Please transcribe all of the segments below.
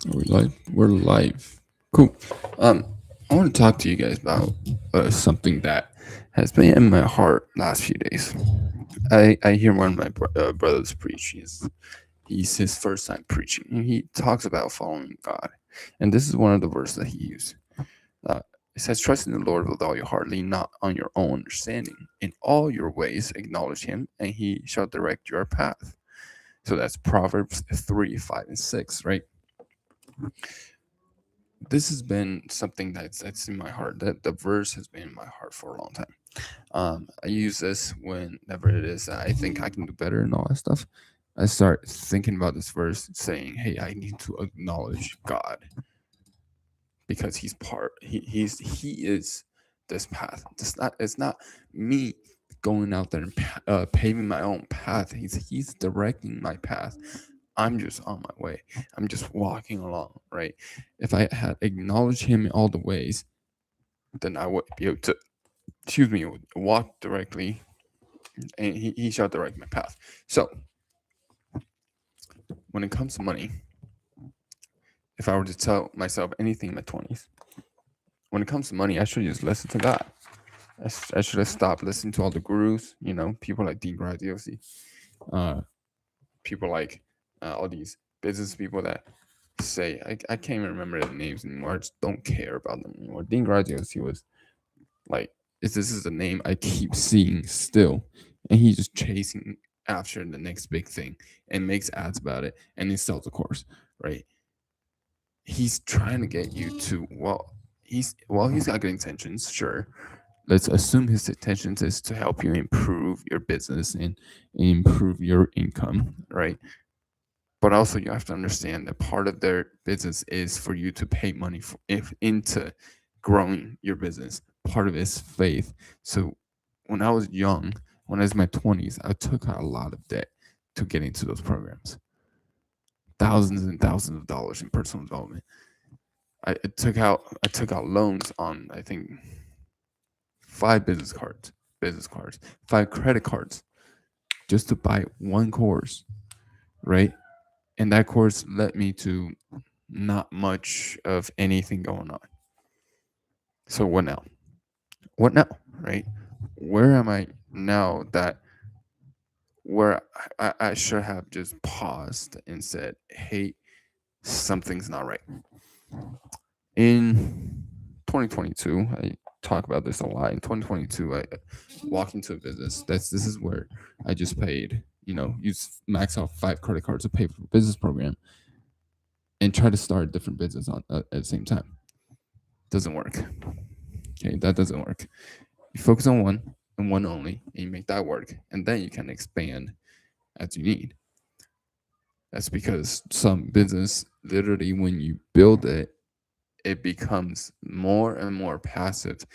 Are we live? We're live. Cool. Um, I want to talk to you guys about something that has been in my heart last few days. I hear one of my brothers preach. He's his first time preaching, and he talks about following God. And this is one of the verses that he used. Uh, it says, "Trust in the Lord with all your heart, lean not on your own understanding. In all your ways acknowledge Him, and He shall direct your path." So that's Proverbs 3, 5, and 6, right? This has been something that's in my heart. That the verse has been in my heart for a long time. I use this whenever it is that I think I can do better and all that stuff. I start thinking about this verse, saying, "Hey, I need to acknowledge God because He's part. He is this path. It's not me going out there and paving my own path. He's directing my path. I'm just on my way. I'm just walking along, right? If I had acknowledged Him in all the ways, then I would be able to, excuse me, walk directly, and he shall direct my path. So when it comes to money, if I were to tell myself anything in my 20s, when it comes to money, I should just listen to God. I should have stopped listening to all the gurus, people like Dean Graziosi, uh, people like all these business people that say, I can't even remember their names anymore. I just don't care about them anymore. Dean Graziosi was like, this is the name I keep seeing still, and he's just chasing after the next big thing and makes ads about it, and he sells the course, right? He's trying to get you to, he's got good intentions, sure. Let's assume his intentions is to help you improve your business and improve your income, right? But also you have to understand that part of their business is for you to pay money into growing your business. Part of it is faith. So when I was young, when I was in my 20s, I took out a lot of debt to get into those programs. Thousands and thousands of dollars in personal development. I took out loans on, I think, five business cards, five credit cards, just to buy one course, right? And that course led me to not much of anything going on. So what now? What now? Right? Where am I now that where I should have just paused and said, hey, something's not right. In 2022, I talk about this a lot. In 2022, I walked into a business. This is where I just paid, use max out five credit cards to pay for a business program and try to start a different business on at the same time. Doesn't work. Okay, that doesn't work. You focus on one and one only, and you make that work, and then you can expand as you need. That's because some business, literally, when you build it, it becomes more and more passive,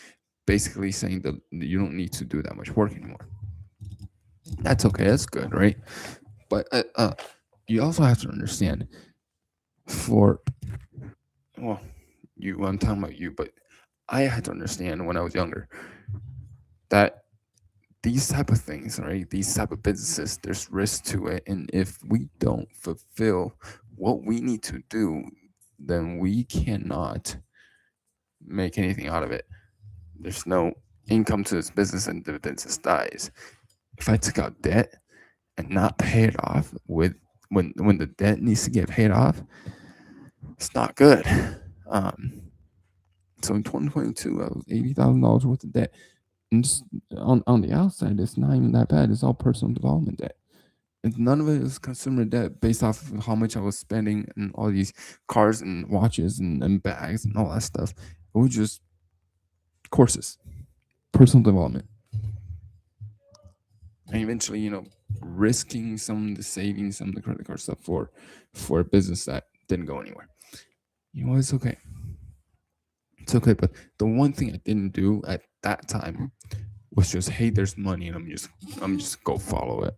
basically saying that you don't need to do that much work anymore. That's okay. That's good, right? But you also have to understand, for well, I'm talking about you, but I had to understand when I was younger that these type of things, right? These type of businesses, there's risk to it, and if we don't fulfill what we need to do, then we cannot make anything out of it. There's no income to this business, and the business dies. If I took out debt and not pay it off with when the debt needs to get paid off, it's not good. Um, so in 2022, I was $80,000 worth of debt, and just on the outside, it's not even that bad. It's all personal development debt. And none of it is consumer debt based off of how much I was spending on all these cars and watches and bags and all that stuff. It was just courses, personal development, and eventually, risking some of the savings, some of the credit card stuff for a business that didn't go anywhere. It's okay. It's okay. But the one thing I didn't do at that time was just, hey, there's money, and I'm just go follow it.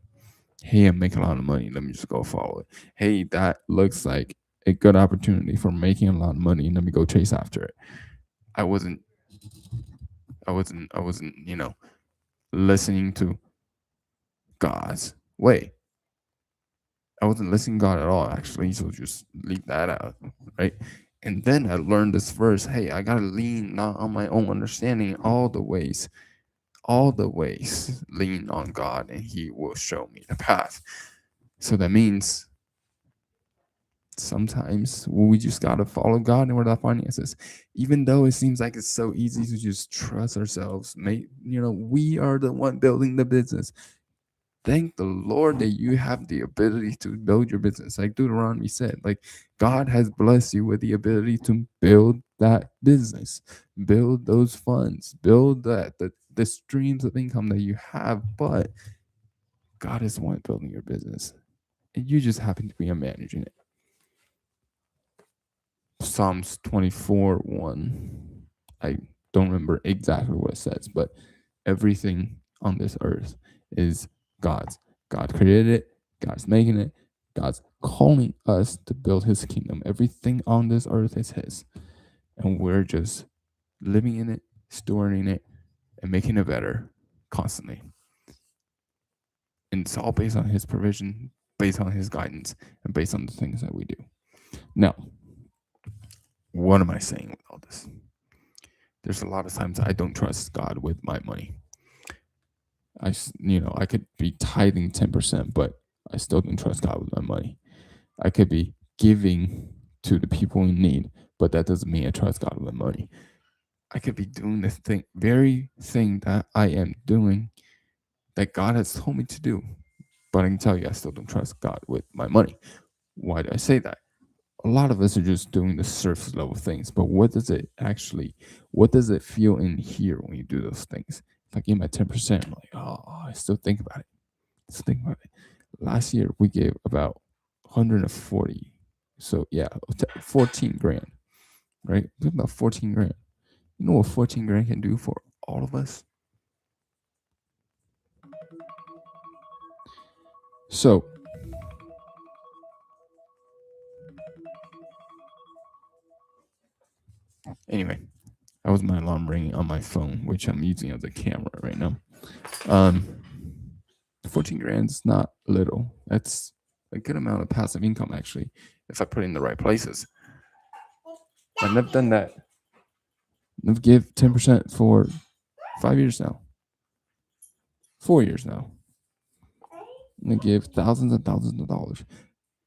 Hey, I'm making a lot of money. Let me just go follow it. Hey, that looks like a good opportunity for making a lot of money. Let me go chase after it. I wasn't, I wasn't, listening to God's way. I wasn't listening to God at all, actually. So just leave that out. right? And then I learned this verse. Hey, I gotta lean not on my own understanding all the ways lean on God, and He will show me the path. So that means sometimes we just gotta follow God and with our finances, even though it seems like it's so easy to just trust ourselves. We are the one building the business. Thank the Lord that you have the ability to build your business. Like Deuteronomy said, like God has blessed you with the ability to build that business, build those funds, build the streams of income that you have. But God is the one building your business, and you just happen to be a managing it. Psalms 24:1. I don't remember exactly what it says, but everything on this earth is God's. God created it, God's making it, God's calling us to build His kingdom. Everything on this earth is His. And we're just living in it, storing it, and making it better constantly. And it's all based on His provision, based on His guidance, and based on the things that we do. Now, what am I saying with all this? There's a lot of times I don't trust God with my money. I could be tithing 10%, but I still don't trust God with my money. I could be giving to the people in need, but that doesn't mean I trust God with my money. I could be doing the very thing that I am doing that God has told me to do, but I can tell you I still don't trust God with my money. Why do I say that? A lot of us are just doing the surface level things, but what does it feel in here when you do those things? If I give my 10%, I'm like, oh, I still think about it. Still think about it. Last year we gave about 140. So yeah, 14 grand, right? About 14 grand. You know what 14 grand can do for all of us? So anyway, that was my alarm ringing on my phone, which I'm using as a camera right now. Um, 14 grand is not little. That's a good amount of passive income, actually, if I put it in the right places. And I've done that. I've give 10% for 5 years now, 4 years now. And I give thousands and thousands of dollars.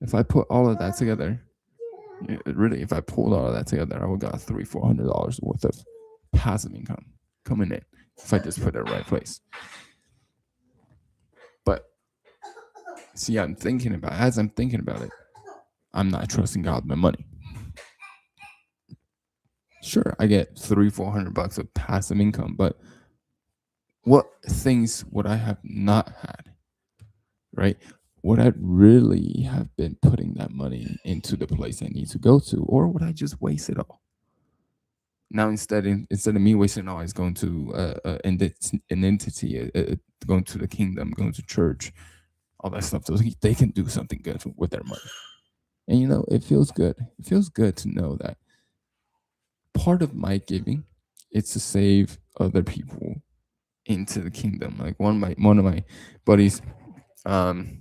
If I put all of that together, really, if I pulled all of that together, I would got $300-400 worth of passive income coming in if I just put it in the right place. But see, as I'm thinking about it, I'm not trusting God with my money. Sure, I get $300-400 of passive income, but what things would I have not had? Right? Would I really have been putting that money into the place I need to go to, or would I just waste it all? Now instead of me wasting it all, it's going to an entity, going to the kingdom, going to church, all that stuff. So they can do something good with their money. And it feels good. It feels good to know that part of my giving is to save other people into the kingdom. Like one of my buddies, one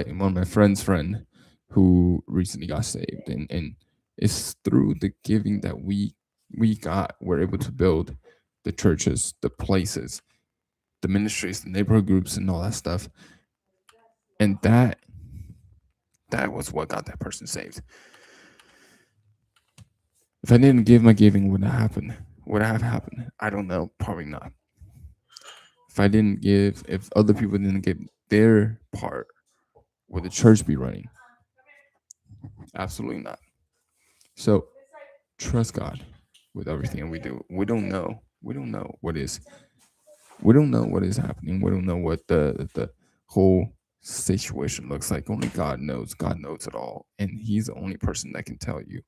of my friend's friend who recently got saved, and it's through the giving that we're able to build the churches, the places, the ministries, the neighborhood groups, and all that stuff. And that was what got that person saved. If I didn't give my giving, would that happen? Would it have happened? I don't know. Probably not. If other people didn't give their part, would the church be running? Absolutely not. So trust God with everything we do. We don't know. We don't know what is. We don't know what is happening. We don't know what the whole situation looks like. Only God knows. God knows it all, and He's the only person that can tell you,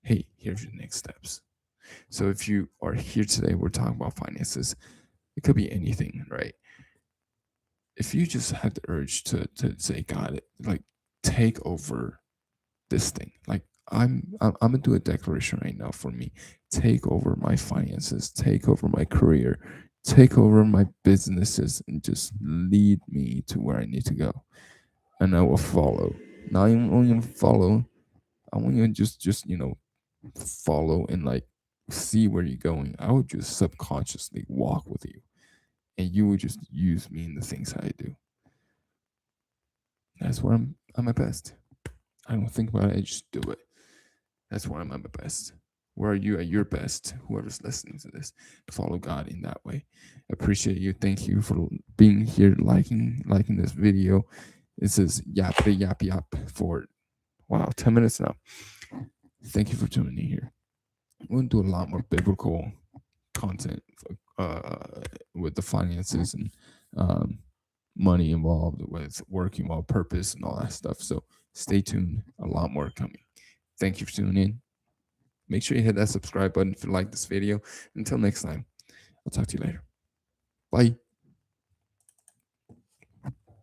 "Hey, here's your next steps." So if you are here today, we're talking about finances. It could be anything, right? If you just have the urge to say, God, like take over this thing, like I'm gonna do a declaration right now for me. Take over my finances, take over my career, take over my businesses, and just lead me to where I need to go. And I will follow. Not only follow, I want you to just follow and like see where you're going. I would just subconsciously walk with you, and you would just use me in the things I do. That's where I'm at best. I don't think about it, I just do it. That's where I'm at my best. Where are you at your best? Whoever's listening to this, follow God in that way. Appreciate you. Thank you for being here, liking this video. This is yappity yap yap for 10 minutes now. Thank you for tuning in here. We're gonna do a lot more biblical content with the finances and um, money involved, with work involved, purpose, and all that stuff. So stay tuned. A lot more coming. Thank you for tuning in. Make sure you hit that subscribe button if you like this video. Until next time, I'll talk to you later. Bye.